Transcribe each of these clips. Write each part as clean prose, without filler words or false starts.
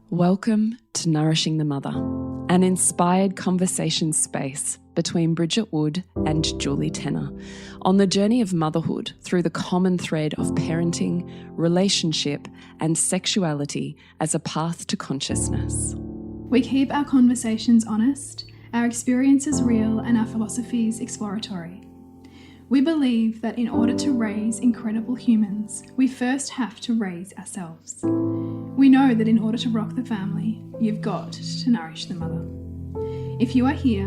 Welcome to Nourishing the Mother, an inspired conversation space between Bridget Wood and Julie Tenner on the journey of motherhood through the common thread of parenting, relationship, and sexuality as a path to consciousness. We keep our conversations honest, our experiences real, and our philosophies exploratory. We believe that in order to raise incredible humans, we first have to raise ourselves. We know that in order to rock the family, you've got to nourish the mother. If you are here,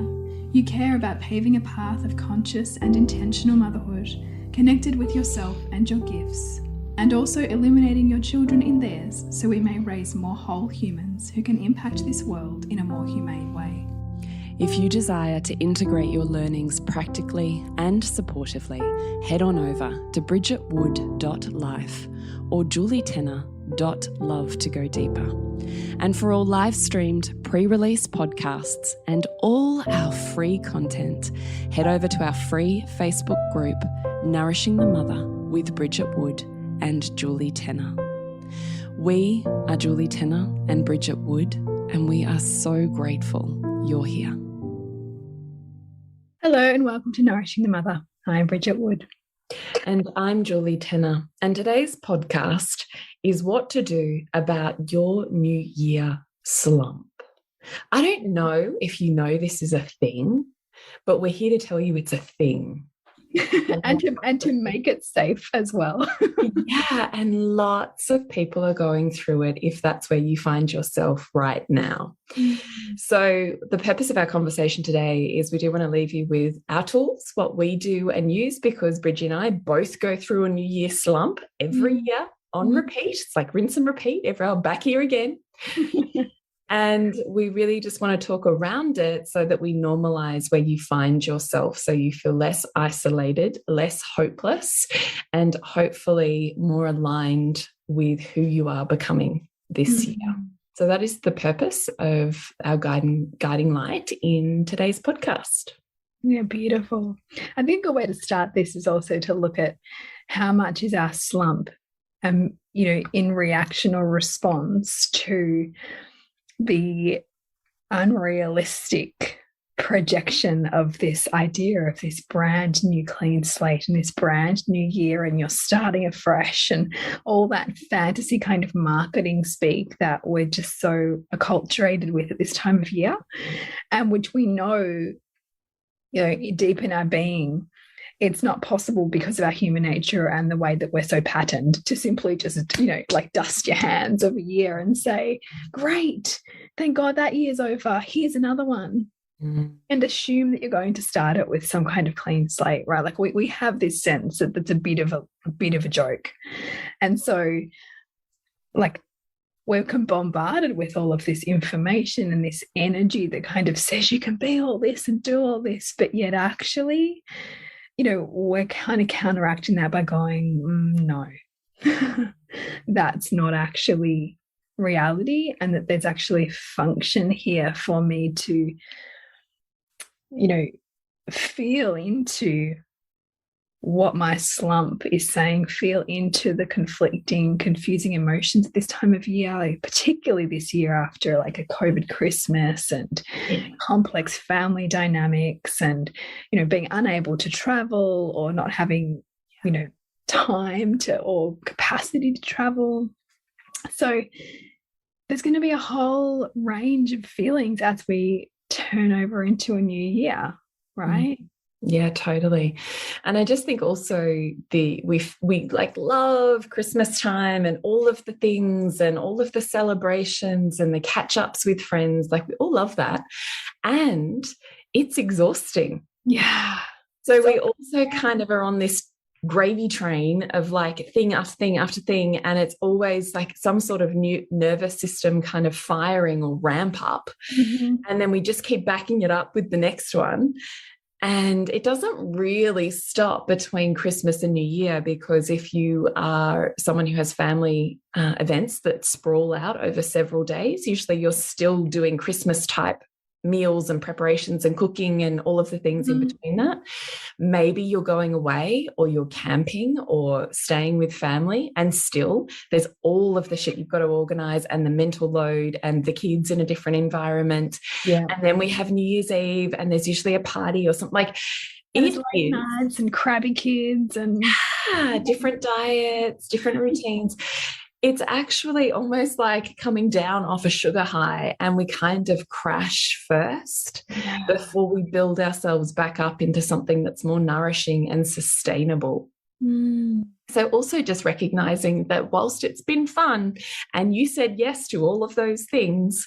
you care about paving a path of conscious and intentional motherhood, connected with yourself and your gifts, and also illuminating your children in theirs so we may raise more whole humans who can impact this world in a more humane way. If you desire to integrate your learnings practically and supportively, head on over to bridgetwood.life or julietenner.love to go deeper. And for all live-streamed pre-release podcasts and all our free content, head over to our free Facebook group, Nourishing the Mother with Bridget Wood and Julie Tenner. We are Julie Tenner and Bridget Wood, and we are so grateful you're here. Hello and welcome to Nourishing the Mother. I'm Bridget Wood. And I'm Julie Tenner. And today's podcast is what to do about your New Year slump. I don't know if you know this is a thing, but we're here to tell you it's a thing. and to make it safe as well. Yeah, and lots of people are going through it if that's where you find yourself right now. So the purpose of our conversation today is we do want to leave you with our tools, what we do and use, because Bridgie and I both go through a New Year slump every year on repeat. It's like rinse and repeat. I'm back here again. And we really just want to talk around it so that we normalize where you find yourself, so you feel less isolated, less hopeless, and hopefully more aligned with who you are becoming this year. So that is the purpose of our guiding light in today's podcast. Yeah, beautiful. I think a way to start this is also to look at how much is our slump, in reaction or response to the unrealistic projection of this idea of this brand new clean slate and this brand new year, and you're starting afresh, and all that fantasy kind of marketing speak that we're just so acculturated with at this time of year, and which we know, deep in our being, it's not possible because of our human nature and the way that we're so patterned to simply just, dust your hands of a year and say, great, thank God that year's over. Here's another one. And assume that you're going to start it with some kind of clean slate, right? Like we have this sense that that's a bit of a joke. And so we're bombarded with all of this information and this energy that kind of says you can be all this and do all this, but yet actually, we're kind of counteracting that by going, no, that's not actually reality, and that there's actually function here for me to, feel into what my slump is saying, feel into the conflicting, confusing emotions at this time of year, particularly this year after like a COVID Christmas and complex family dynamics and, being unable to travel or not having, time or capacity to travel. So there's going to be a whole range of feelings as we turn over into a new year, right? Yeah, totally. And I just think also we like love Christmas time and all of the things and all of the celebrations and the catch-ups with friends. Like we all love that. And it's exhausting. Yeah. So we also kind of are on this gravy train of like thing after thing after thing, and it's always like some sort of new nervous system kind of firing or ramp up. And then we just keep backing it up with the next one. And it doesn't really stop between Christmas and New Year, because if you are someone who has family events that sprawl out over several days, usually you're still doing Christmas type meals and preparations and cooking and all of the things in between that. Maybe you're going away or you're camping or staying with family, and still there's all of the shit you've got to organize and the mental load and the kids in a different environment. Yeah. And then we have New Year's Eve and there's usually a party or something. Like, and it late nights and crabby kids and different diets, different routines. It's actually almost like coming down off a sugar high, and we kind of crash first before we build ourselves back up into something that's more nourishing and sustainable. So also just recognizing that whilst it's been fun and you said yes to all of those things,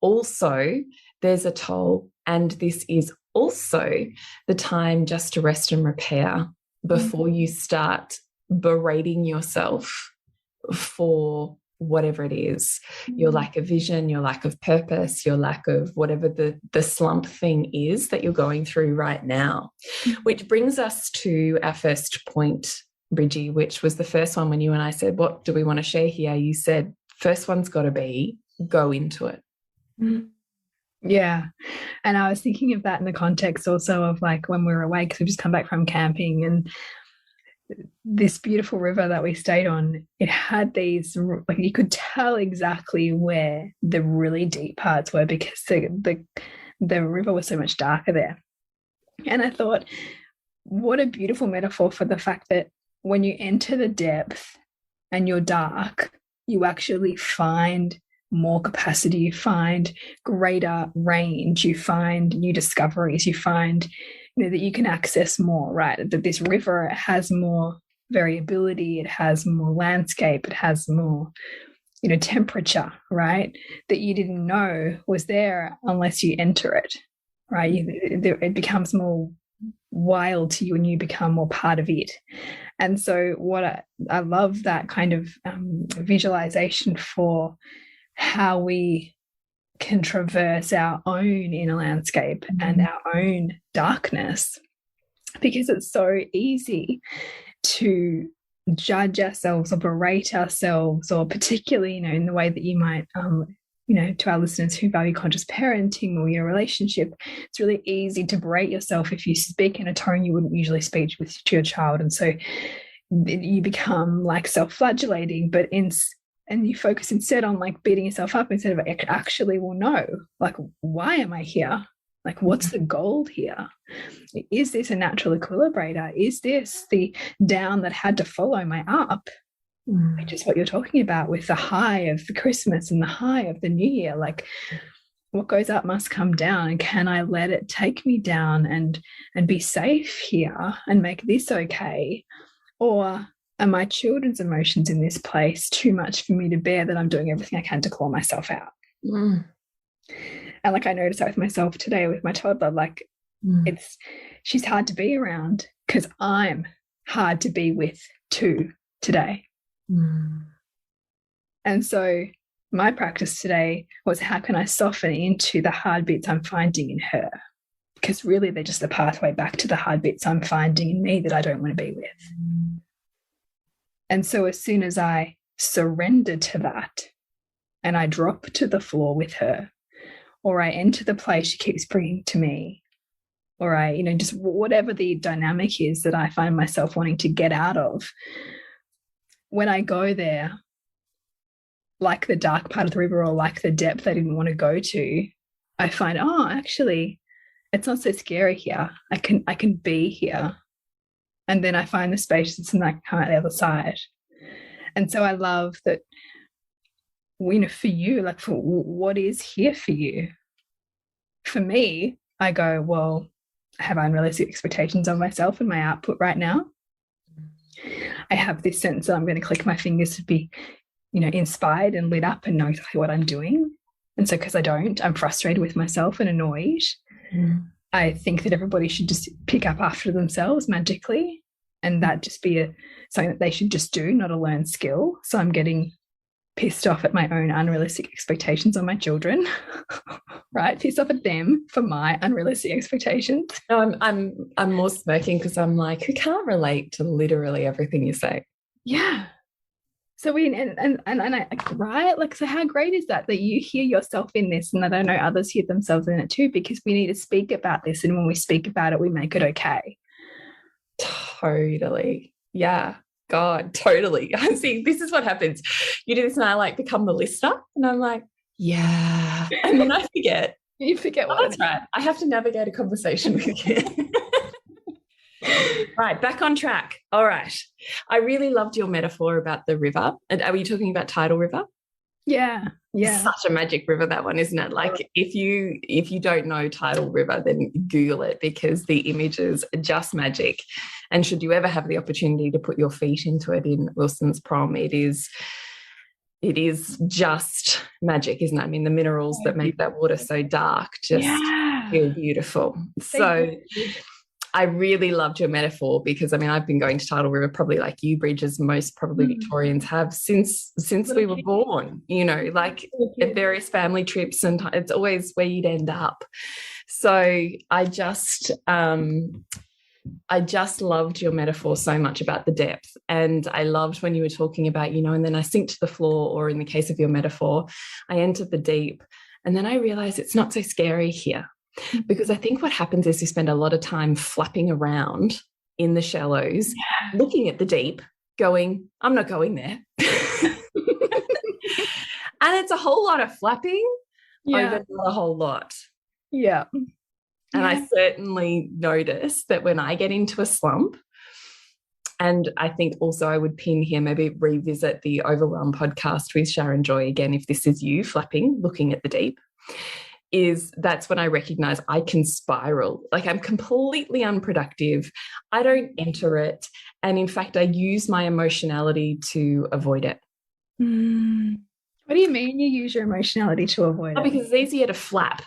also there's a toll, and this is also the time just to rest and repair before you start berating yourself for whatever it is, your lack of vision, your lack of purpose, your lack of whatever the slump thing is that you're going through right now. Which brings us to our first point, Bridgie, which was the first one when you and I said, what do we want to share here? You said, first one's got to be go into it. Yeah. And I was thinking of that in the context also of like when we were away, because we've just come back from camping, and this beautiful river that we stayed on, it had these, like you could tell exactly where the really deep parts were because the river was so much darker there. And I thought, what a beautiful metaphor for the fact that when you enter the depth and you're dark, you actually find more capacity, you find greater range, you find new discoveries, you find that you can access more, right? That this river has more variability, it has more landscape, it has more, temperature, right? That you didn't know was there unless you enter it, right? It becomes more wild to you and you become more part of it. And so what I love that kind of visualization for how we can traverse our own inner landscape and our own darkness, because it's so easy to judge ourselves or berate ourselves, or particularly, in the way that you might, to our listeners who value conscious parenting or your relationship, it's really easy to berate yourself if you speak in a tone you wouldn't usually speak to your child. And so you become like self-flagellating, and you focus instead on like beating yourself up instead of actually, well, no, like, why am I here? Like, what's the goal here? Is this a natural equilibrator? Is this the down that had to follow my up? Which is what you're talking about with the high of the Christmas and the high of the New Year. Like, what goes up must come down. And can I let it take me down and be safe here and make this okay? Or are my children's emotions in this place too much for me to bear, that I'm doing everything I can to claw myself out? And like, I noticed that with myself today with my toddler, like she's hard to be around because I'm hard to be with too today. And so my practice today was, how can I soften into the hard bits I'm finding in her? Because really they're just the pathway back to the hard bits I'm finding in me that I don't want to be with. And so as soon as I surrender to that and I drop to the floor with her, or I enter the place she keeps bringing to me, or I, just whatever the dynamic is that I find myself wanting to get out of, when I go there, like the dark part of the river or like the depth I didn't want to go to, I find, oh, actually, it's not so scary here. I can be here. And then I find the spaciousness and I come out the other side. And so I love that, for you, like, for what is here for you? For me, I go, well, I have unrealistic expectations of myself and my output right now. I have this sense that I'm going to click my fingers to be, inspired and lit up and know exactly what I'm doing. And so because I don't, I'm frustrated with myself and annoyed. I think that everybody should just pick up after themselves magically, and that just be something that they should just do, not a learned skill. So I'm getting pissed off at my own unrealistic expectations on my children, right? Pissed off at them for my unrealistic expectations. No, I'm more smirking because I'm like, who can't relate to literally everything you say? Yeah. So right, like, so how great is that you hear yourself in this, and that I know others hear themselves in it too, because we need to speak about this, and when we speak about it, we make it okay. Totally. Yeah. God, totally. I see. This is what happens. You do this, and I like become the listener, and I'm like, yeah, and then I forget. You forget what that's right. I have to navigate a conversation with you. Right, back on track. All right. I really loved your metaphor about the river. And are you talking about Tidal River? Yeah. Yeah. Such a magic river, that one, isn't it? Like, if you don't know Tidal River, then Google it, because the images are just magic. And should you ever have the opportunity to put your feet into it in Wilson's Prom, it is just magic, isn't it? I mean, the minerals that make that water so dark just feel beautiful. So I really loved your metaphor, because I mean, I've been going to Tidal River probably like you, Bridge, as most probably Victorians have since we were born, you know, like at various family trips, and it's always where you'd end up. So I just loved your metaphor so much about the depth. And I loved when you were talking about, you know, and then I sink to the floor, or in the case of your metaphor, I entered the deep, and then I realized it's not so scary here. Because I think what happens is we spend a lot of time flapping around in the shallows, looking at the deep, going, I'm not going there. And it's a whole lot of flapping over a whole lot. Yeah. And I certainly notice that when I get into a slump, and I think also I would pin here, maybe revisit the Overwhelm podcast with Sharon Joy again, if this is you flapping, looking at the deep, that's when I recognize I can spiral. Like, I'm completely unproductive. I don't enter it. And in fact, I use my emotionality to avoid it. What do you mean you use your emotionality to avoid it? Because it's easier to flap,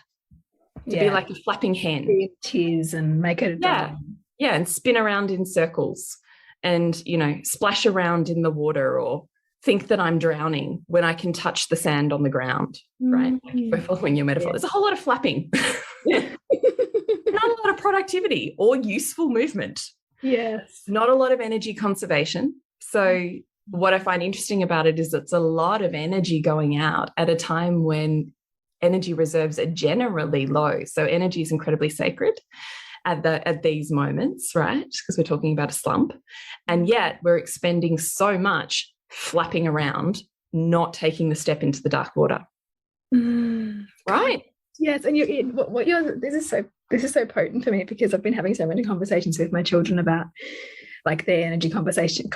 to be like a flapping hen. Tears and make it a drama. Yeah, and spin around in circles and, you know, splash around in the water, or think that I'm drowning when I can touch the sand on the ground, right? Like, we're following your metaphor. There's a whole lot of flapping. Not a lot of productivity or useful movement. Yes. Not a lot of energy conservation. So what I find interesting about it is it's a lot of energy going out at a time when energy reserves are generally low. So energy is incredibly sacred at these moments, right? Because we're talking about a slump. And yet we're expending so much flapping around, not taking the step into the dark water. Right? Yes. And this is so potent for me, because I've been having so many conversations with my children about like their energy conservation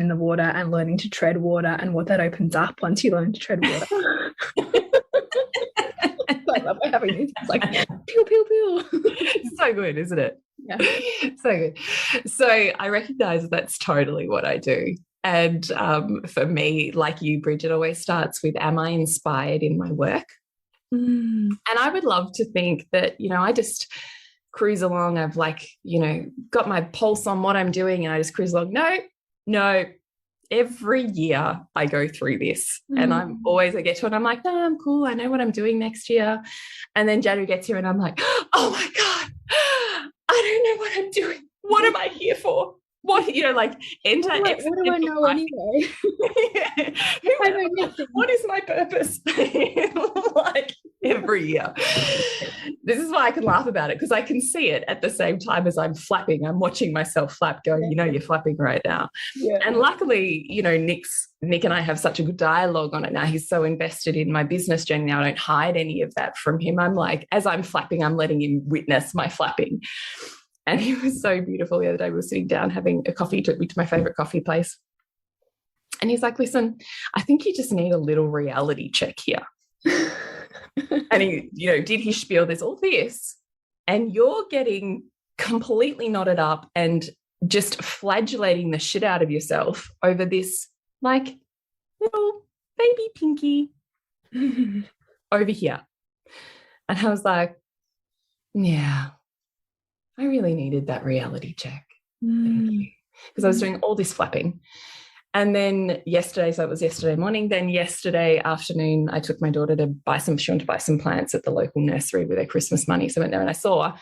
in the water, and learning to tread water, and what that opens up once you learn to tread water. I love having these. It's like pew pew pew. So good, isn't it? Yeah. So good. So I recognize that's totally what I do. And for me, like you, Bridget, always starts with, am I inspired in my work? And I would love to think that, you know, I just cruise along. I've like, you know, got my pulse on what I'm doing, and I just cruise along. No. Every year I go through this, and I get to it, and I'm like, no, I'm cool. I know what I'm doing next year. And then January gets here, and I'm like, oh my God, I don't know what I'm doing. What am I here for? What, you know, like, enter. What do I know anyway? What is my purpose? Like, every year. This is why I can laugh about it, because I can see it at the same time as I'm flapping. I'm watching myself flap, going, you know, you're flapping right now. Yeah. And luckily, you know, Nick and I have such a good dialogue on it now. He's so invested in my business journey now. I don't hide any of that from him. I'm like, as I'm flapping, I'm letting him witness my flapping. And he was so beautiful. The other day we were sitting down having a coffee, took me to my favorite coffee place. And he's like, listen, I think you just need a little reality check here. And he, you know, did his spiel, there's all this, and you're getting completely knotted up and just flagellating the shit out of yourself over this, like, little baby pinky over here. And I was like, yeah, I really needed that reality check. Thank you. Because I was doing all this flapping. And then yesterday, so it was yesterday morning, then yesterday afternoon, I took my daughter to she wanted to buy some plants at the local nursery with her Christmas money. So I went there and I saw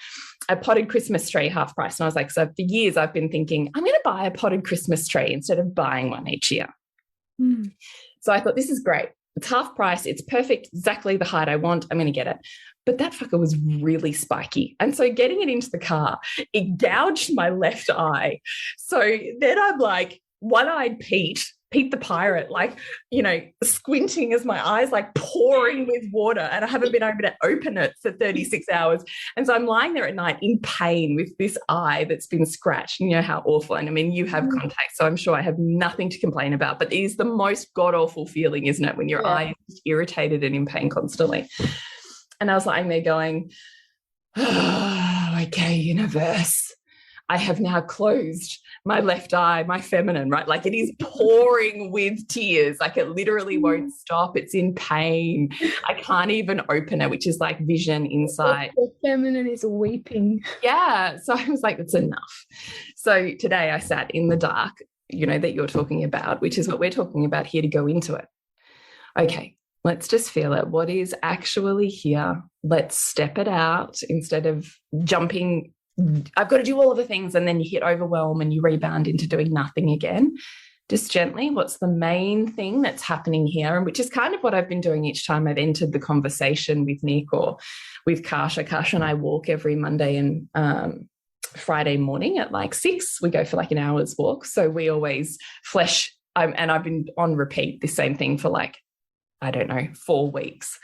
a potted Christmas tree half price. And I was like, so for years I've been thinking, I'm going to buy a potted Christmas tree instead of buying one each year. Mm. So I thought, this is great. It's half price. It's perfect. Exactly the height I want. I'm going to get it. But that fucker was really spiky. And so getting it into the car, it gouged my left eye. So then I'm like, one-eyed Pete the pirate, like, you know, squinting as my eyes like pouring with water, and I haven't been able to open it for 36 hours. And so I'm lying there at night in pain with this eye that's been scratched. And you know how awful. And I mean, you have contact, so I'm sure I have nothing to complain about, but it is the most god-awful feeling, isn't it, when your eye is irritated and in pain constantly. And I was lying there going, oh, okay, universe, I have now closed my left eye, my feminine, right? Like, it is pouring with tears. Like, it literally won't stop. It's in pain. I can't even open it, which is like vision, insight. The feminine is weeping. Yeah. So I was like, it's enough. So today I sat in the dark, you know, that you're talking about, which is what we're talking about here, to go into it. Okay, let's just feel it. What is actually here? Let's step it out instead of jumping. I've got to do all of the things, and then you hit overwhelm and you rebound into doing nothing again. Just gently, what's the main thing that's happening here? And which is kind of what I've been doing each time I've entered the conversation with Nick or with Kasha. Kasha and I walk every Monday and Friday morning at like 6. We go for like an hour's walk. So we always flesh, and I've been on repeat the same thing for like, I don't know, 4 weeks.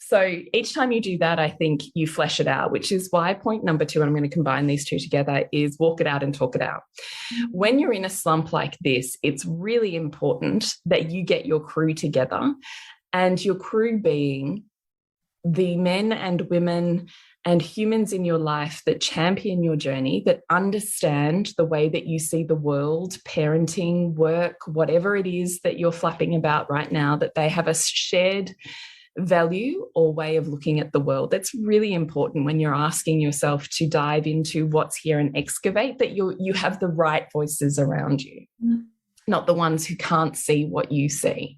So each time you do that, I think you flesh it out, which is why point number 2, and I'm going to combine these two together, is walk it out and talk it out. When you're in a slump like this, it's really important that you get your crew together, and your crew being the men and women and humans in your life that champion your journey, that understand the way that you see the world, parenting, work, whatever it is that you're flapping about right now, that they have a shared value or way of looking at the world. That's really important when you're asking yourself to dive into what's here and excavate, that you have the right voices around you, not the ones who can't see what you see.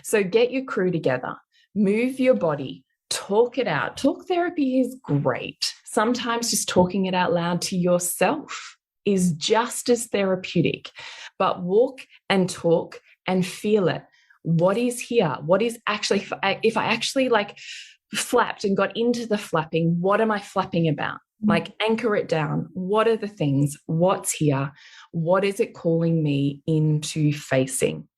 So get your crew together, move your body, talk it out. Talk therapy is great. Sometimes just talking it out loud to yourself is just as therapeutic, but walk and talk and feel it. What is here? What is actually, if I actually like flapped and got into the flapping, what am I flapping about? Like, anchor it down. What are the things? What's here? What is it calling me into facing?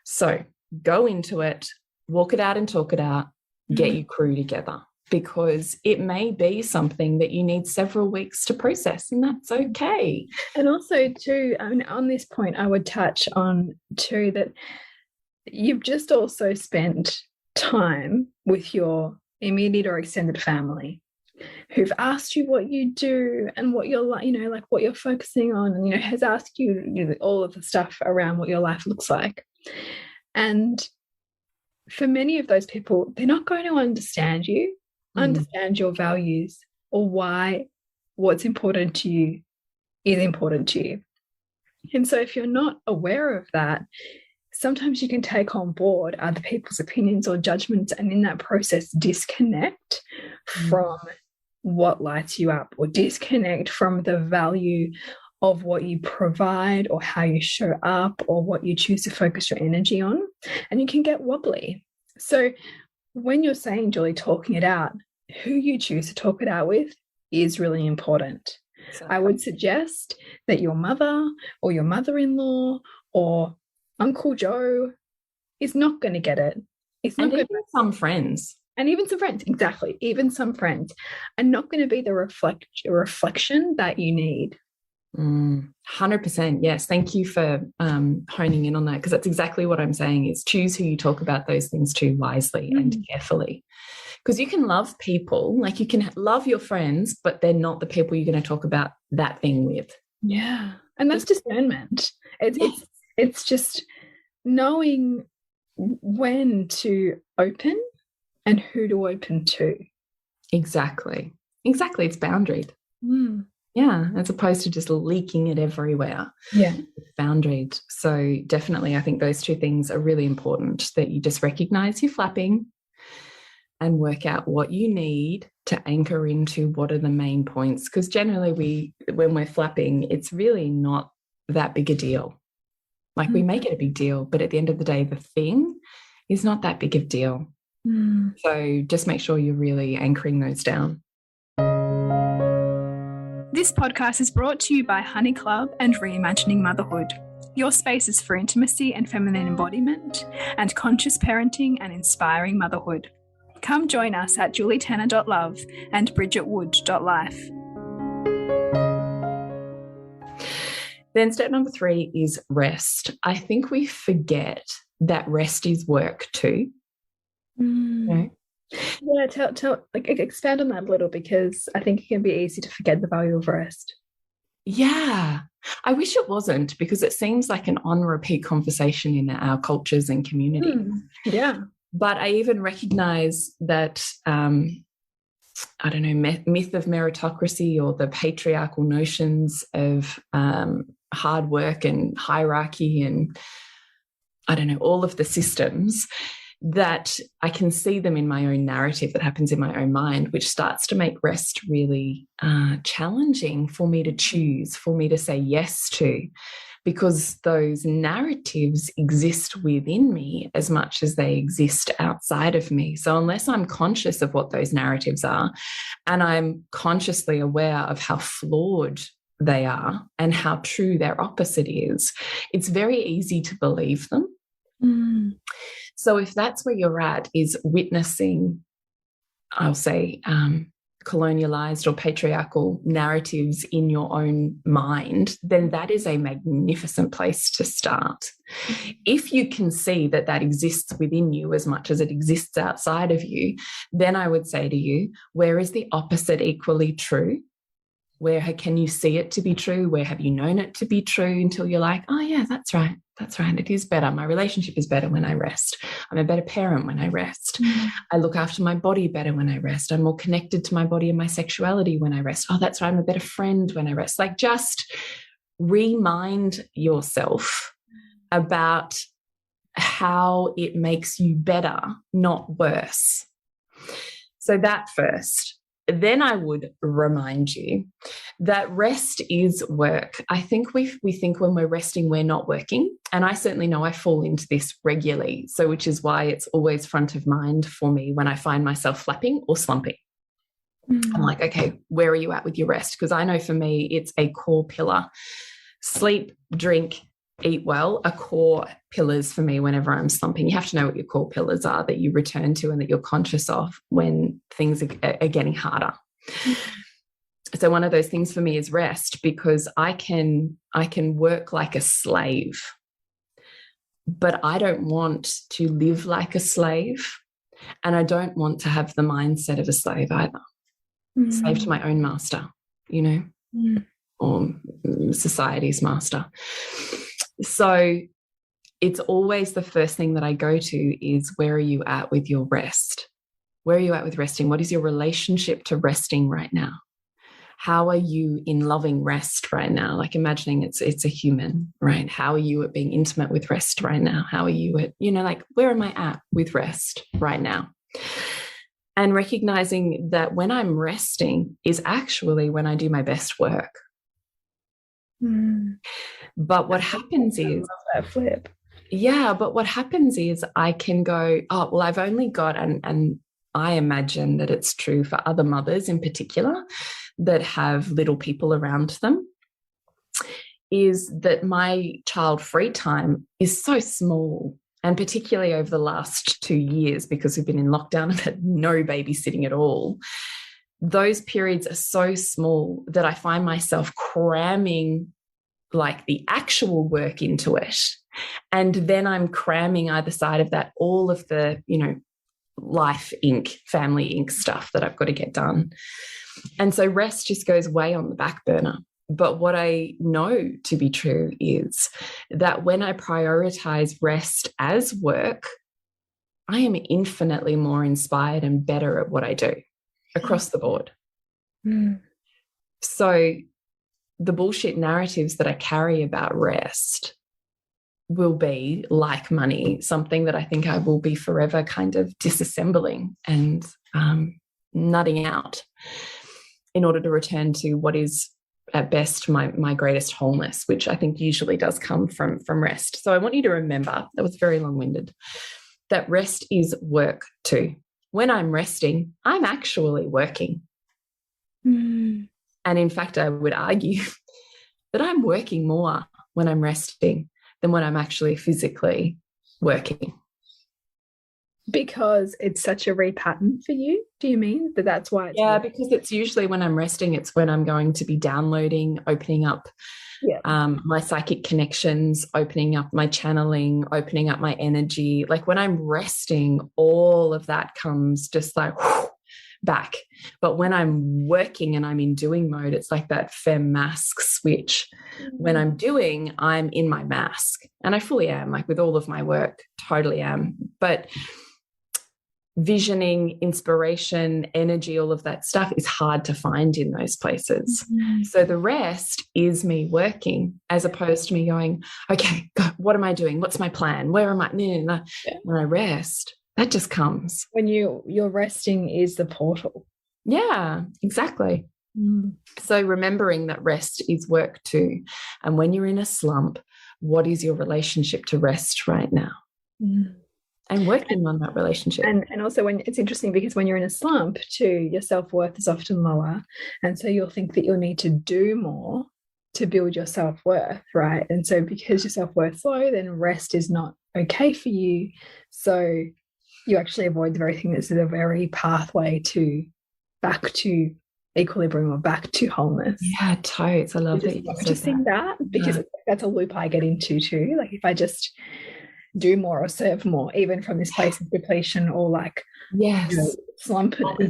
So go into it, walk it out and talk it out, get your crew together, because it may be something that you need several weeks to process, and that's okay. And also too, I mean, on this point, I would touch on too that you've just also spent time with your immediate or extended family who've asked you what you do and what you're like, you know, like what you're focusing on, and, you know, has asked you, you know, all of the stuff around what your life looks like. And for many of those people, they're not going to understand you, understand your values, or why what's important to you is important to you. And so if you're not aware of that, sometimes you can take on board other people's opinions or judgments, and in that process disconnect from what lights you up, or disconnect from the value of what you provide or how you show up or what you choose to focus your energy on, and you can get wobbly. So when you're saying, Julie, talking it out, who you choose to talk it out with is really important. I would suggest that your mother or your mother-in-law or Uncle Joe is not going to get it. It's not going to. Some friends. And even some friends, exactly. Even some friends are not going to be the reflection that you need. 100%. Yes. Thank you for honing in on that, because that's exactly what I'm saying is choose who you talk about those things to wisely and carefully. Because you can love people, like you can love your friends, but they're not the people you're going to talk about that thing with. Yeah. And that's discernment. It's just knowing when to open and who to open to. Exactly. It's boundaried. Yeah, as opposed to just leaking it everywhere. Yeah. It's boundaried. So definitely, I think those two things are really important, that you just recognize you're flapping and work out what you need to anchor into what are the main points. Because generally when we're flapping, it's really not that big a deal. Like we make it a big deal, but at the end of the day, the thing is not that big of a deal. So just make sure you're really anchoring those down. This podcast is brought to you by Honey Club and Reimagining Motherhood, your spaces for intimacy and feminine embodiment and conscious parenting and inspiring motherhood. Come join us at julietanner.love and bridgetwood.life. Then step number 3 is rest. I think we forget that rest is work too. Okay. Yeah, expand on that a little, because I think it can be easy to forget the value of rest. Yeah, I wish it wasn't, because it seems like an on-repeat conversation in our cultures and communities. Yeah. But I even recognize that, I don't know, myth of meritocracy or the patriarchal notions of hard work and hierarchy and, I don't know, all of the systems, that I can see them in my own narrative that happens in my own mind, which starts to make rest really challenging for me to choose, for me to say yes to, because those narratives exist within me as much as they exist outside of me. So unless I'm conscious of what those narratives are, and I'm consciously aware of how flawed they are and how true their opposite is, it's very easy to believe them. So if that's where you're at, is witnessing, I'll say, colonialized or patriarchal narratives in your own mind, then that is a magnificent place to start. If you can see that that exists within you as much as it exists outside of you, then I would say to you, where is the opposite equally true? Where can you see it to be true? Where have you known it to be true until you're like, oh yeah, that's right. That's right. It is better. My relationship is better when I rest. I'm a better parent when I rest. I look after my body better when I rest. I'm more connected to my body and my sexuality when I rest. Oh, that's right. I'm a better friend when I rest. Like, just remind yourself about how it makes you better, not worse. So that first. Then I would remind you that rest is work. I think we think when we're resting, we're not working. And I certainly know I fall into this regularly. So which is why it's always front of mind for me when I find myself flapping or slumping. I'm like, okay, where are you at with your rest? Because I know for me, it's a core pillar. Sleep, drink, eat well are core pillars for me whenever I'm slumping. You have to know what your core pillars are that you return to and that you're conscious of when things are getting harder. So one of those things for me is rest, because I can work like a slave, but I don't want to live like a slave, and I don't want to have the mindset of a slave either. Slave to my own master, you know, or society's master. So it's always the first thing that I go to is, where are you at with your rest? Where are you at with resting? What is your relationship to resting right now? How are you in loving rest right now? Like, imagining it's a human, right? How are you at being intimate with rest right now? How are you at, you know, like, where am I at with rest right now? And recognizing that when I'm resting is actually when I do my best work. But what happens is, that flip. Yeah, but what happens is I can go, oh, well, I've only got, and I imagine that it's true for other mothers in particular that have little people around them, is that my child free time is so small. And particularly over the last 2 years, because we've been in lockdown and had no babysitting at all, those periods are so small that I find myself cramming like the actual work into it. And then I'm cramming either side of that all of the, you know, life Inc., family Inc. stuff that I've got to get done. And so rest just goes way on the back burner. But what I know to be true is that when I prioritize rest as work, I am infinitely more inspired and better at what I do across the board. So the bullshit narratives that I carry about rest will be, like money, something that I think I will be forever kind of disassembling and nutting out in order to return to what is at best my greatest wholeness, which I think usually does come from rest. So I want you to remember, that was very long-winded, that rest is work too. When I'm resting, I'm actually working. Mm. And in fact, I would argue that I'm working more when I'm resting than when I'm actually physically working. Because it's such a repattern for you, do you mean that that's why it's Yeah, because it's usually when I'm resting, it's when I'm going to be downloading, opening up my psychic connections, opening up my channeling, opening up my energy. Like when I'm resting, all of that comes just like whoosh, back. But when I'm working and I'm in doing mode, it's like that femme mask switch. When I'm doing, I'm in my mask, and I fully am, like with all of my work, totally am. But visioning, inspiration, energy, all of that stuff is hard to find in those places. So the rest is me working, as opposed to me going, okay, God, what am I doing? What's my plan? Where am I? No. Yeah. When I rest, that just comes. When you're resting is the portal. Yeah, exactly. So remembering that rest is work too. And when you're in a slump, what is your relationship to rest right now? And working on that relationship. And also, when it's interesting, because when you're in a slump too, your self-worth is often lower. And so you'll think that you'll need to do more to build your self-worth, right? And so because your self-worth's low, then rest is not okay for you. So you actually avoid the very thing that's the very pathway to back to equilibrium or back to wholeness. Yeah, totes. I love that you said that, because that's a loop I get into too. Like if I just do more or serve more, even from this place of depletion or like slump, I'll be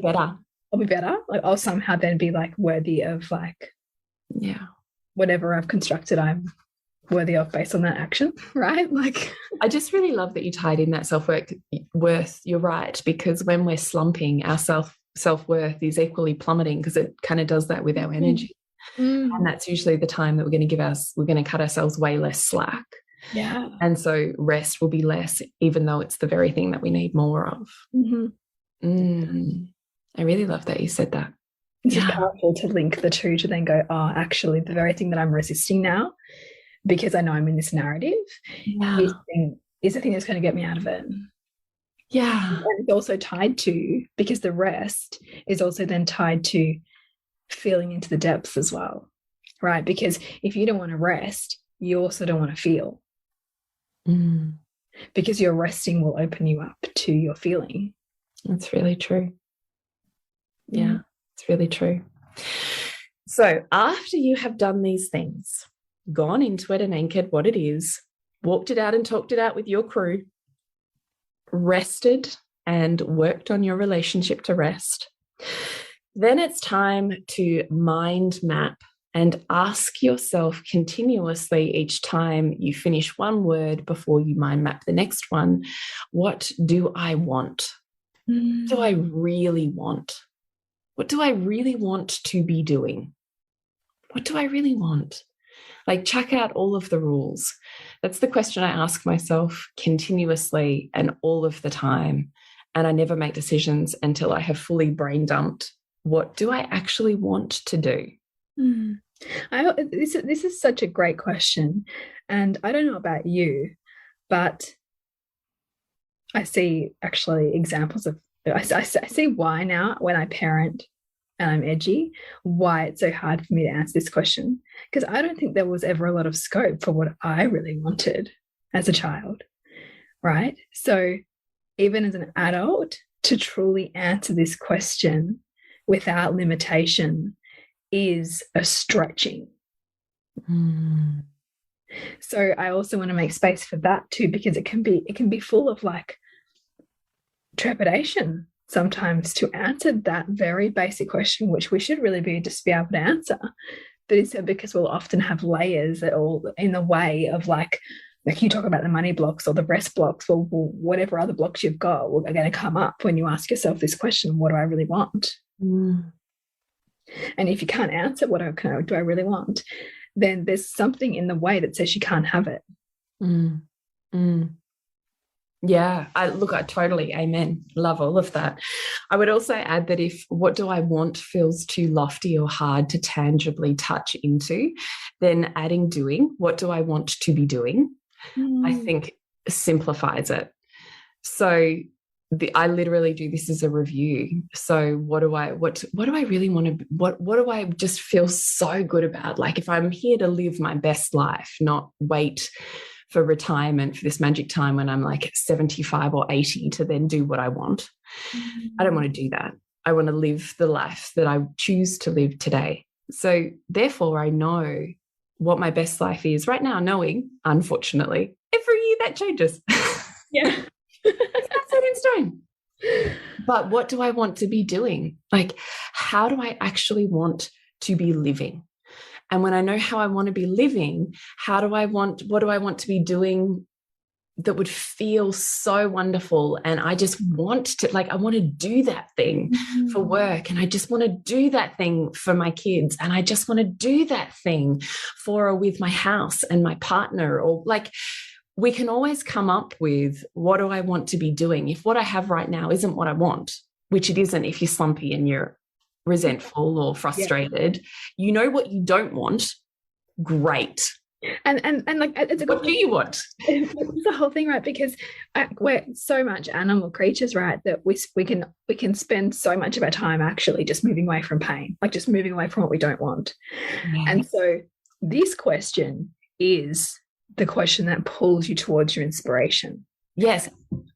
better. Like I'll somehow then be like worthy of like whatever I've constructed I'm worthy of based on that action, right? Like I just really love that you tied in that self-worth. You're right, because when we're slumping, our self-worth is equally plummeting, because it kind of does that with our energy. And that's usually the time that we're going to cut ourselves way less slack. Yeah. And so rest will be less, even though it's the very thing that we need more of. I really love that you said that. It's just powerful to link the two, to then go, oh, actually, the very thing that I'm resisting now, because I know I'm in this narrative, is the thing that's going to get me out of it. Yeah. And it's also tied to, because the rest is also then tied to feeling into the depths as well, right? Because if you don't want to rest, you also don't want to feel. Because your resting will open you up to your feeling. That's really true. Yeah, it's really true. So after you have done these things, gone into it and anchored what it is, walked it out and talked it out with your crew, rested and worked on your relationship to rest, then it's time to mind map and ask yourself continuously each time you finish one word before you mind map the next one, what do I want? What do I really want? What do I really want to be doing? What do I really want? Like, check out all of the rules. That's the question I ask myself continuously and all of the time. And I never make decisions until I have fully brain dumped. What do I actually want to do? This is such a great question. And I don't know about you, but I see actually examples of, I see why now when I parent and I'm edgy, why it's so hard for me to answer this question. Because I don't think there was ever a lot of scope for what I really wanted as a child, right? So even as an adult, to truly answer this question without limitation is a stretching. So I also want to make space for that too, because it can be full of like trepidation sometimes to answer that very basic question, which we should really be just be able to answer. But instead, because we'll often have layers that all in the way of like you talk about the money blocks or the rest blocks or whatever other blocks you've got are going to come up when you ask yourself this question, what do I really want? And if you can't answer what do I really want, then there's something in the way that says you can't have it. Yeah, I totally, amen. Love all of that. I would also add that if what do I want feels too lofty or hard to tangibly touch into, then adding doing, what do I want to be doing, I Mm. think simplifies it. So I literally do this as a review. So what do I really want to what do I just feel so good about? Like if I'm here to live my best life, not wait for retirement for this magic time when I'm like 75 or 80 to then do what I want. I don't want to do that. I want to live the life that I choose to live today. So therefore I know what my best life is right now, knowing, unfortunately, every year that changes. Yeah. It's not set in stone. But what do I want to be doing? Like, how do I actually want to be living? And when I know how I want to be living, what do I want to be doing that would feel so wonderful? And I just want to, like, I want to do that thing for work. And I just want to do that thing for my kids. And I just want to do that thing for or with my house and my partner, or like, we can always come up with what do I want to be doing if what I have right now isn't what I want, which it isn't if you're slumpy and you're resentful or frustrated. Yeah. You know what you don't want. Great. And like it's a what do you want? It's the whole thing, right? Because we're so much animal creatures, right? That we can spend so much of our time actually just moving away from pain, like just moving away from what we don't want. Yeah. And so this question is the question that pulls you towards your inspiration. Yes.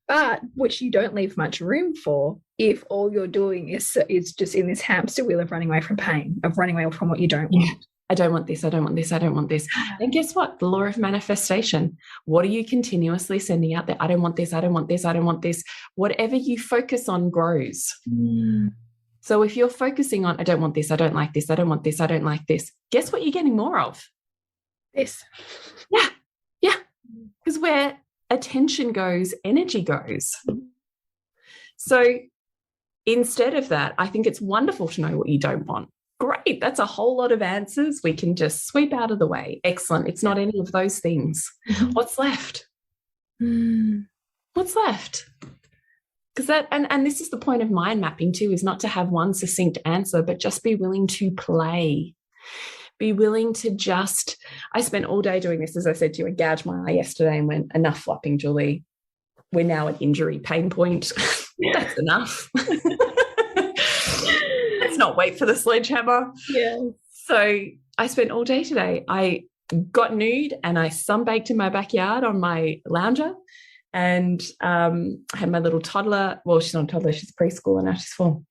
But which you don't leave much room for if all you're doing is just in this hamster wheel of running away from pain, of running away from what you don't want. Yeah. I don't want this. I don't want this. I don't want this. And guess what? The law of manifestation. What are you continuously sending out there? I don't want this. I don't want this. I don't want this. Whatever you focus on grows. So if you're focusing on, I don't want this. I don't like this. I don't want this. I don't like this. Guess what you're getting more of? This. Yeah. Yeah. Because where attention goes, energy goes. So instead of that, I think it's wonderful to know what you don't want. Great. That's a whole lot of answers we can just sweep out of the way. Excellent. It's not any of those things. What's left? What's left? Because that, and this is the point of mind mapping too, is not to have one succinct answer, but just be willing to play. Be willing to just, I spent all day doing this. As I said to you, I gouged my eye yesterday and went, enough flopping, Julie. We're now at injury pain point. That's enough. Let's not wait for the sledgehammer. Yeah. So I spent all day today. I got nude and I sunbaked in my backyard on my lounger, and I had my little toddler. Well, she's not a toddler, she's preschool and now she's 4.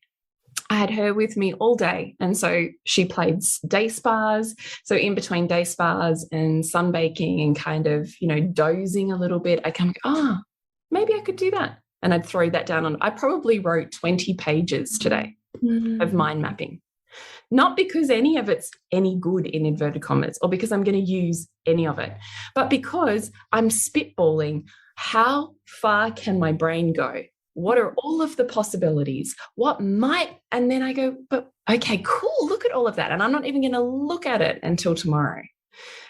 I had her with me all day. And so she played day spas. So in between day spas and sunbaking and kind of, dozing a little bit, I come, maybe I could do that. And I'd throw that down on, I probably wrote 20 pages today of mind mapping. Not because any of it's any good in inverted commas or because I'm going to use any of it, but because I'm spitballing how far can my brain go? What are all of the possibilities? What might, and then I go, but okay, cool, look at all of that. And I'm not even going to look at it until tomorrow.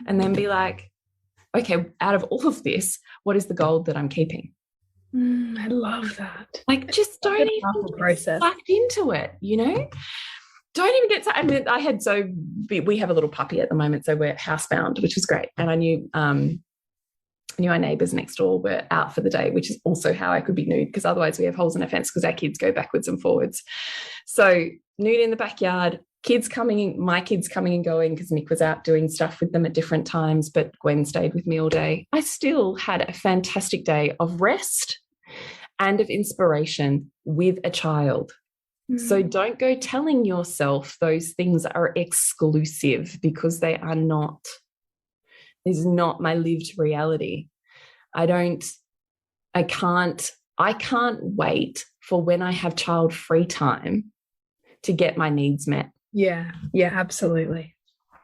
And then be like, okay, out of all of this, what is the gold that I'm keeping? I love that. Like, just don't even get sucked into it, Don't even get, we have a little puppy at the moment, so we're housebound, which is great. And I knew our neighbours next door were out for the day, which is also how I could be nude, because otherwise we have holes in our fence because our kids go backwards and forwards. So nude in the backyard, my kids coming and going because Nick was out doing stuff with them at different times, but Gwen stayed with me all day. I still had a fantastic day of rest and of inspiration with a child. So don't go telling yourself those things are exclusive, because they are not. Is not my lived reality. I can't wait for when I have child-free time to get my needs met. Yeah, absolutely.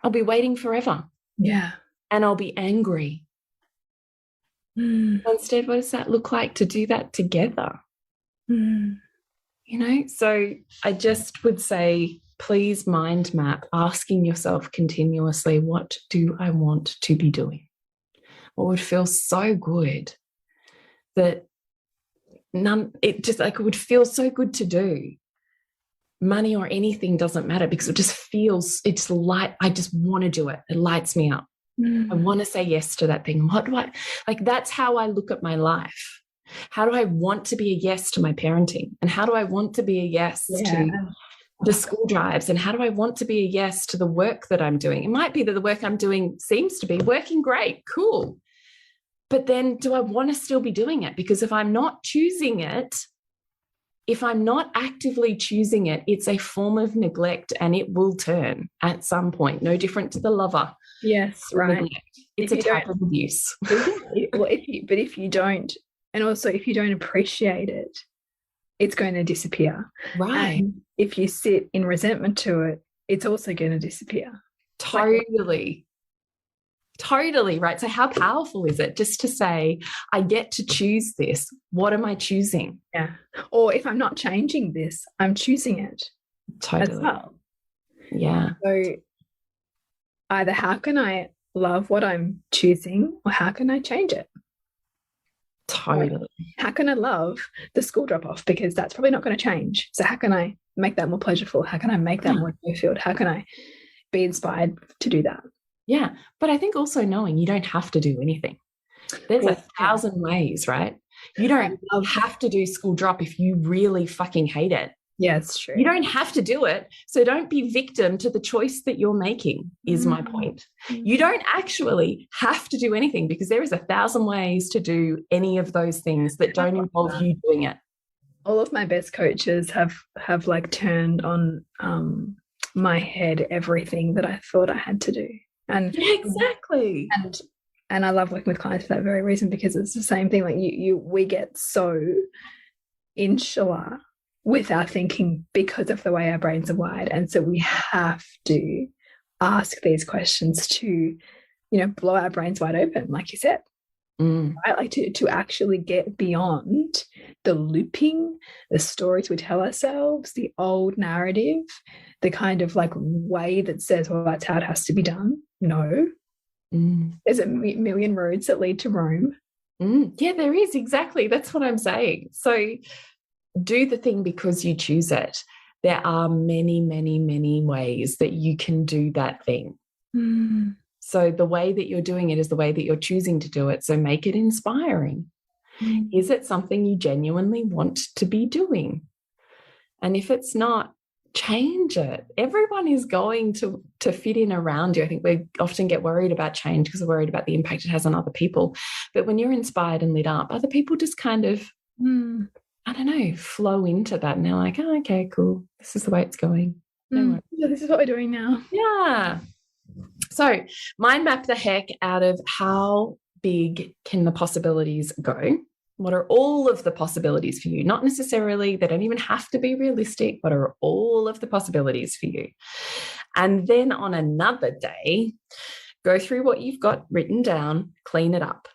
I'll be waiting forever. Yeah. And I'll be angry. Instead, what does that look like to do that together? So I just would say, please mind map, asking yourself continuously, what do I want to be doing? What would feel so good that it just like, it would feel so good to do. Money or anything doesn't matter because it just feels, it's light. I just want to do it. It lights me up. I want to say yes to that thing. What do I, like, that's how I look at my life. How do I want to be a yes to my parenting? And how do I want to be a yes to the school drives? And how do I want to be a yes to the work that I'm doing? It might be that the work I'm doing seems to be working great. Cool. But then do I want to still be doing it? Because if I'm not choosing it, if I'm not actively choosing it, it's a form of neglect and it will turn at some point, no different to the lover. Yes, right. It's a type of abuse. Well, if you don't, and also if you don't appreciate it, it's going to disappear. Right. And if you sit in resentment to it, it's also going to disappear. Totally. Totally, right? So how powerful is it just to say, I get to choose this. What am I choosing? Yeah. Or if I'm not changing this, I'm choosing it. Totally. As well. Yeah. So either how can I love what I'm choosing or how can I change it? Totally. Like, how can I love the school drop off? Because that's probably not going to change. So how can I make that more pleasurable? How can I make that more joy-filled? How can I be inspired to do that? Yeah. But I think also knowing you don't have to do anything. There's 1,000 ways, right? You don't have to do school drop if you really fucking hate it. Yeah, it's true. You don't have to do it. So don't be victim to the choice that you're making, is my point. You don't actually have to do anything because there is 1,000 ways to do any of those things that don't involve you doing it. All of my best coaches have like turned on my head everything that I thought I had to do. And exactly. And I love working with clients for that very reason, because it's the same thing. Like we get so insular with our thinking because of the way our brains are wired. And so we have to ask these questions to, you know, blow our brains wide open, like you said. Right? Like to actually get beyond the looping, the stories we tell ourselves, the old narrative, the kind of like way that says, well, that's how it has to be done. No. There's a million roads that lead to Rome. Yeah, there is. Exactly. That's what I'm saying. So do the thing because you choose it. There are many, many, many ways that you can do that thing. So the way that you're doing it is the way that you're choosing to do it. So make it inspiring. Is it something you genuinely want to be doing? And if it's not, change it. Everyone is going to fit in around you. I think we often get worried about change because we're worried about the impact it has on other people. But when you're inspired and lit up, other people just kind of, I don't know, flow into that. And they're like, oh, okay, cool. This is the way it's going. Yeah, this is what we're doing now. Yeah. So mind map the heck out of how big can the possibilities go? What are all of the possibilities for you? Not necessarily, they don't even have to be realistic. What are all of the possibilities for you? And then on another day, go through what you've got written down, clean it up.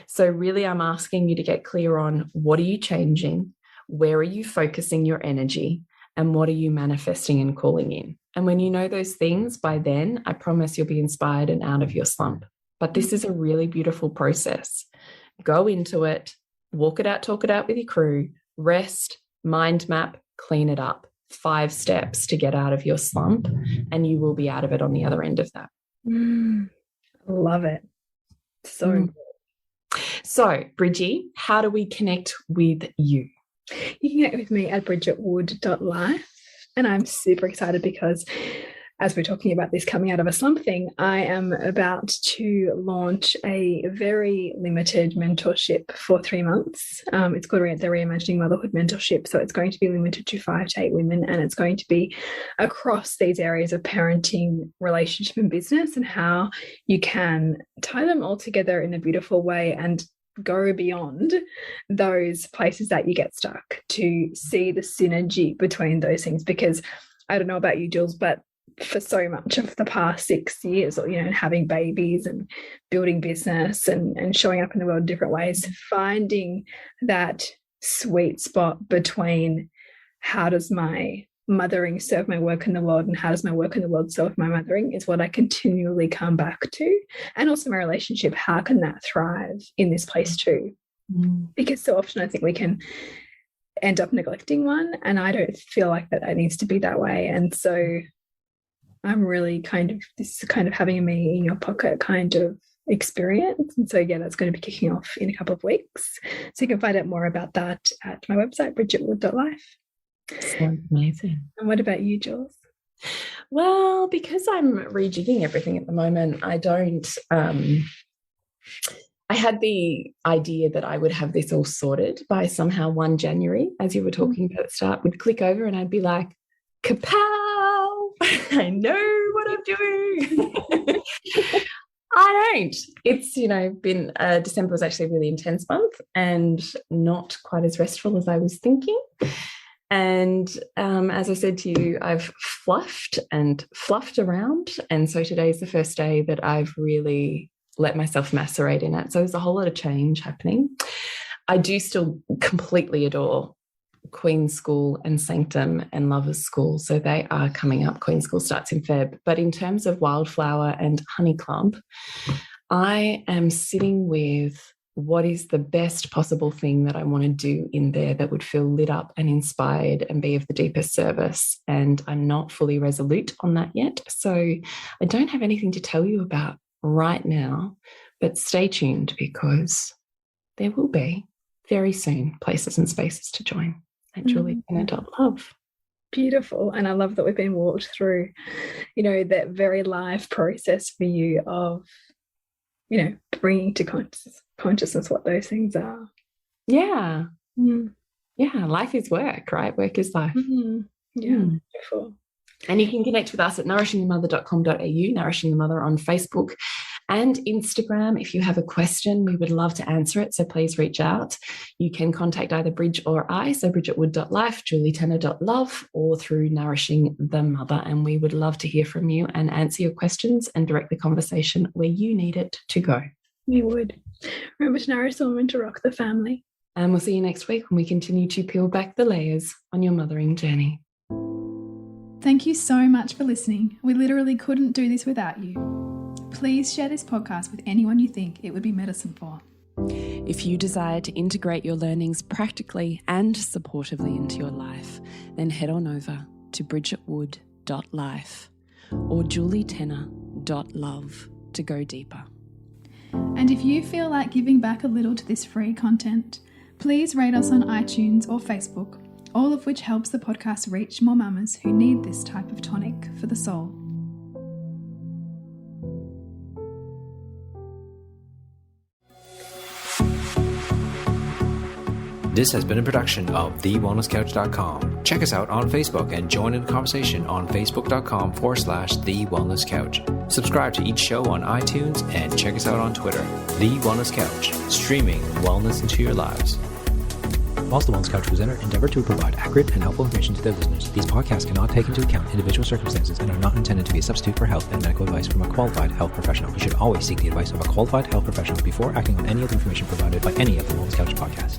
So really, I'm asking you to get clear on what are you changing? Where are you focusing your energy? And what are you manifesting and calling in? And when you know those things, by then, I promise you'll be inspired and out of your slump. But this is a really beautiful process. Go into it, walk it out, talk it out with your crew, rest, mind map, clean it up. 5 steps to get out of your slump, and you will be out of it on the other end of that. Love it. So good. So, Bridgie, how do we connect with you? You can connect with me at bridgetwood.life. And I'm super excited because as we're talking about this coming out of a slump thing, I am about to launch a very limited mentorship for 3 months. It's called the Reimagining Motherhood Mentorship. So it's going to be limited to 5 to 8 women, and it's going to be across these areas of parenting, relationship, and business, and how you can tie them all together in a beautiful way and go beyond those places that you get stuck to see the synergy between those things. Because I don't know about you, Jules, but for so much of the past 6 years, or, you know, having babies and building business and showing up in the world in different ways, finding that sweet spot between how does my mothering serve my work in the world and how does my work in the world serve my mothering is what I continually come back to. And also my relationship, how can that thrive in this place too? Because so often I think we can end up neglecting one, and I don't feel like that needs to be that way. And so I'm really this is kind of having a me in your pocket kind of experience. And so yeah, that's going to be kicking off in a couple of weeks. So you can find out more about that at my website, bridgetwood.life. Sounds amazing. And what about you, Jules? Well, because I'm rejigging everything at the moment, I don't I had the idea that I would have this all sorted by somehow 1 January, as you were talking about at the start, would click over and I'd be like, kapow, I know what I'm doing. I don't. It's, been December was actually a really intense month and not quite as restful as I was thinking. And as I said to you, I've fluffed and fluffed around. And so today's the first day that I've really let myself macerate in it. So there's a whole lot of change happening. I do still completely adore Queen's School and Sanctum and Lovers School. So they are coming up. Queen's School starts in Feb. But in terms of Wildflower and Honey Clump, I am sitting with what is the best possible thing that I want to do in there that would feel lit up and inspired and be of the deepest service. And I'm not fully resolute on that yet. So I don't have anything to tell you about right now, but stay tuned because there will be very soon places and spaces to join at julietenner.love. Beautiful. And I love that we've been walked through, that very live process for you of, bringing to consciousness what those things are. Yeah. Yeah. Life is work, right? Work is life. Yeah. Beautiful. And you can connect with us at nourishingthemother.com.au, Nourishing the Mother on Facebook and Instagram. If you have a question, we would love to answer it. So please reach out. You can contact either Bridge or I, so bridgetwood.life, julietenner.love, or through Nourishing the Mother. And we would love to hear from you and answer your questions and direct the conversation where you need it to go. We would. Remember to nourish the woman, to rock the family. And we'll see you next week when we continue to peel back the layers on your mothering journey. Thank you so much for listening. We literally couldn't do this without you. Please share this podcast with anyone you think it would be medicine for. If you desire to integrate your learnings practically and supportively into your life, then head on over to bridgetwood.life or julietenner.love to go deeper. And if you feel like giving back a little to this free content, please rate us on iTunes or Facebook, all of which helps the podcast reach more mamas who need this type of tonic for the soul. This has been a production of TheWellnessCouch.com. Check us out on Facebook and join in the conversation on Facebook.com/TheWellnessCouch. Subscribe to each show on iTunes and check us out on Twitter. The Wellness Couch, streaming wellness into your lives. Whilst the Wellness Couch presenter endeavor to provide accurate and helpful information to their listeners, these podcasts cannot take into account individual circumstances and are not intended to be a substitute for health and medical advice from a qualified health professional. You should always seek the advice of a qualified health professional before acting on any of the information provided by any of the Wellness Couch podcasts.